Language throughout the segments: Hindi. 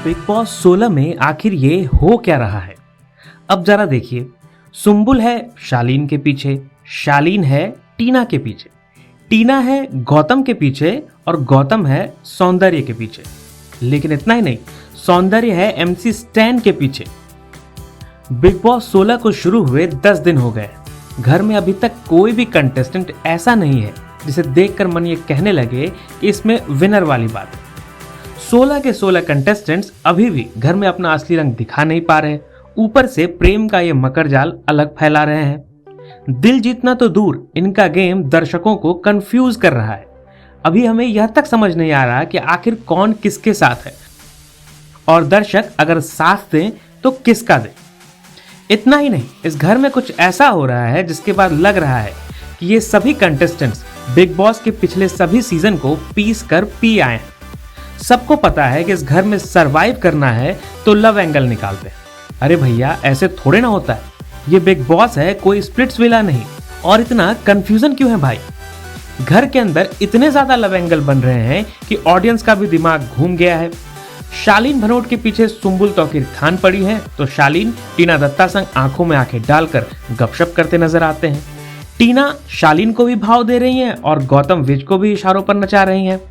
बिग बॉस 16 में आखिर ये हो क्या रहा है। अब जरा देखिए, सुम्बुल है शालीन के पीछे, शालीन है टीना के पीछे, टीना है गौतम के पीछे और गौतम है सौंदर्य के पीछे। लेकिन इतना ही नहीं, सौंदर्य है एमसी स्टैन के पीछे। बिग बॉस 16 को शुरू हुए 10 दिन हो गए। घर में अभी तक कोई भी कंटेस्टेंट ऐसा नहीं है जिसे देखकर मन ये कहने लगे कि इसमें विनर वाली बात है। 16 के 16 कंटेस्टेंट्स अभी भी घर में अपना असली रंग दिखा नहीं पा रहे, ऊपर से प्रेम का ये मकर जाल अलग फैला रहे हैं। दिल जीतना तो दूर, इनका गेम दर्शकों को कंफ्यूज कर रहा है। अभी हमें यह तक समझ नहीं आ रहा कि आखिर कौन किसके साथ है और दर्शक अगर साथ दें तो किसका दें। इतना ही नहीं, इस घर में कुछ ऐसा हो रहा है जिसके बाद लग रहा है कि ये सभी कंटेस्टेंट्स बिग बॉस के पिछले सभी सीजन को पीस कर पी आए हैं। सबको पता है कि इस घर में सरवाइव करना है तो लव एंगल निकालते हैं। अरे भैया, ऐसे थोड़े ना होता है। ये बिग बॉस है, कोई स्प्लिट्स विला नहीं। और इतना कंफ्यूजन क्यों है भाई? घर के अंदर इतने ज्यादा लव एंगल बन रहे हैं कि ऑडियंस का भी दिमाग घूम गया है। शालीन भनोट के पीछे सुम्बुल तौकीर खान पड़ी है तो शालीन टीना दत्ता संग आंखों में आंखें डालकर गपशप करते नजर आते हैं। टीना शालीन को भी भाव दे रही हैं और गौतम विज को भी इशारों पर नचा रही हैं।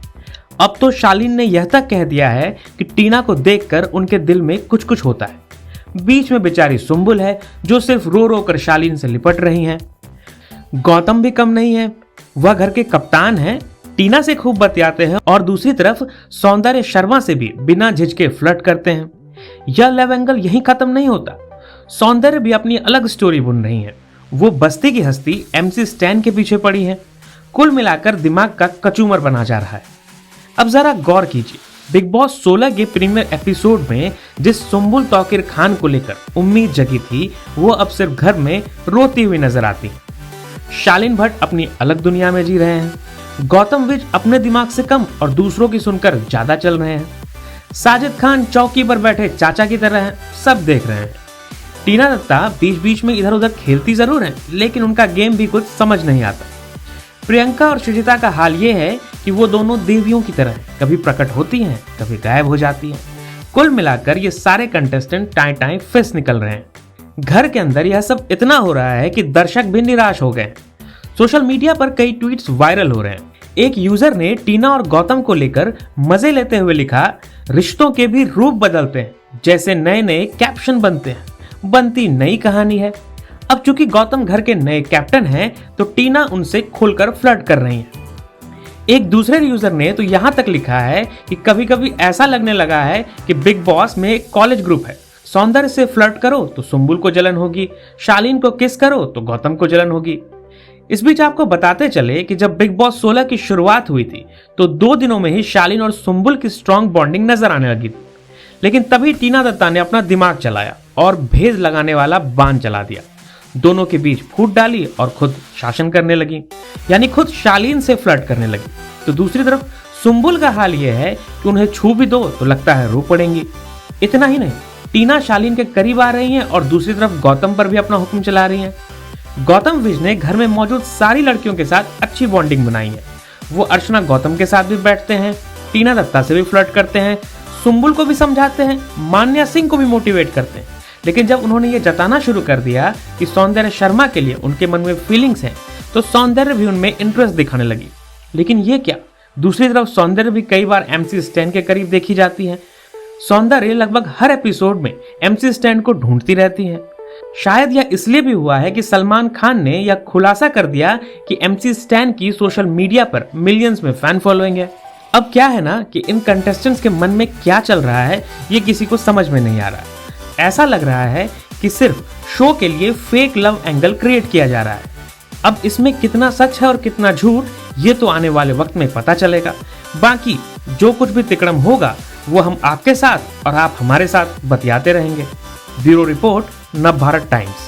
अब तो शालीन ने यह तक कह दिया है कि टीना को देखकर उनके दिल में कुछ कुछ होता है। बीच में बेचारी सुम्बुल है जो सिर्फ रो रो कर शालीन से लिपट रही हैं। गौतम भी कम नहीं है, वह घर के कप्तान हैं, टीना से खूब बतियाते हैं और दूसरी तरफ सौंदर्य शर्मा से भी बिना झिझके फ्लर्ट करते हैं। यह लव एंगल यहीं खत्म नहीं होता। सौंदर्य भी अपनी अलग स्टोरी बुन रही है। वो बस्ती की हस्ती एमसी स्टैन के पीछे पड़ी है। कुल मिलाकर दिमाग का कचूमर बना जा रहा है। अब जरा गौर कीजिए, बिग बॉस 16 के प्रीमियर एपिसोड में जिस सुम्बुल तौकीर खान को लेकर उम्मीद जगी थी, वो अब सिर्फ घर में रोती हुई नजर आती है। शालीन भट्ट अपनी अलग दुनिया में जी रहे हैं। गौतम विज अपने दिमाग से कम और दूसरों की सुनकर ज्यादा चल रहे हैं। साजिद खान चौकी पर बैठे चाचा की तरह हैं, सब देख रहे हैं। टीना दत्ता बीच बीच में इधर उधर खेलती जरूर हैं, लेकिन उनका गेम भी कुछ समझ नहीं आता। प्रियंका और शुचिता का हाल ये है कि वो दोनों देवियों की तरह हैं, कभी प्रकट होती हैं, कभी गायब हो जाती हैं। कुल मिलाकर ये सारे कंटेस्टेंट टाइम टाइम फिस निकल रहे हैं। घर के अंदर यह सब इतना हो रहा है कि दर्शक भी निराश हो गए। सोशल मीडिया पर कई ट्वीट्स वायरल हो रहे हैं। एक यूजर ने टीना और गौतम को लेकर मजे लेते हुए लिखा, रिश्तों के भी रूप बदलते हैं, जैसे नए नए कैप्शन बनते हैं, बनती नई कहानी है। अब चूंकि गौतम घर के नए कैप्टन हैं तो टीना उनसे खुलकर फ्लर्ट कर रही हैं। एक दूसरे यूजर ने तो यहां तक लिखा है कि कभी कभी ऐसा लगने लगा है कि बिग बॉस में एक कॉलेज ग्रुप है। सौंदर्य से फ्लर्ट करो तो सुम्बुल को जलन होगी, शालीन को किस करो तो गौतम को जलन होगी। इस बीच आपको बताते चले कि जब बिग बॉस 16 की शुरुआत हुई थी तो 2 दिनों में ही शालीन और सुम्बुल की स्ट्रॉन्ग बॉन्डिंग नजर आने लगी थी। लेकिन तभी टीना दत्ता ने अपना दिमाग चलाया और भेद लगाने वाला बाण चला दिया। दोनों के बीच फूट डाली और खुद शासन करने लगी, यानी खुद शालीन से फ्लर्ट करने लगी। तो दूसरी तरफ सुम्बुल का हाल यह है कि उन्हें छू भी दो तो लगता है रो पड़ेंगी। इतना ही नहीं, टीना शालीन के करीब आ रही हैं और दूसरी तरफ गौतम पर भी अपना हुक्म चला रही हैं। गौतम विज ने घर में मौजूद सारी लड़कियों के साथ अच्छी बॉन्डिंग बनाई है। वो अर्चना गौतम के साथ भी बैठते हैं, टीना दत्ता से भी फ्लर्ट करते हैं, सुम्बुल को भी समझाते हैं, मान्या सिंह को भी मोटिवेट करते हैं। लेकिन जब उन्होंने ये जताना शुरू कर दिया कि सौंदर्य शर्मा के लिए उनके मन में फीलिंग्स हैं, तो सौंदर्य भी उनमें इंटरेस्ट दिखाने लगी। लेकिन ये क्या, दूसरी तरफ सौंदर्य भी कई बार एमसी स्टैन के करीब देखी जाती है। सौंदर्य लगभग हर एपिसोड में एमसी स्टैन को ढूंढती रहती है। शायद यह इसलिए भी हुआ है कि सलमान खान ने यह खुलासा कर दिया कि एमसी स्टैन की सोशल मीडिया पर मिलियंस में फैन फॉलोइंग है। अब क्या है ना कि इन कंटेस्टेंट्स के मन में क्या चल रहा है ये किसी को समझ में नहीं आ रहा है। ऐसा लग रहा है कि सिर्फ शो के लिए फेक लव एंगल क्रिएट किया जा रहा है। अब इसमें कितना सच है और कितना झूठ, ये तो आने वाले वक्त में पता चलेगा। बाकी जो कुछ भी तिकड़म होगा वो हम आपके साथ और आप हमारे साथ बतियाते रहेंगे। Bureau report, Navbharat times.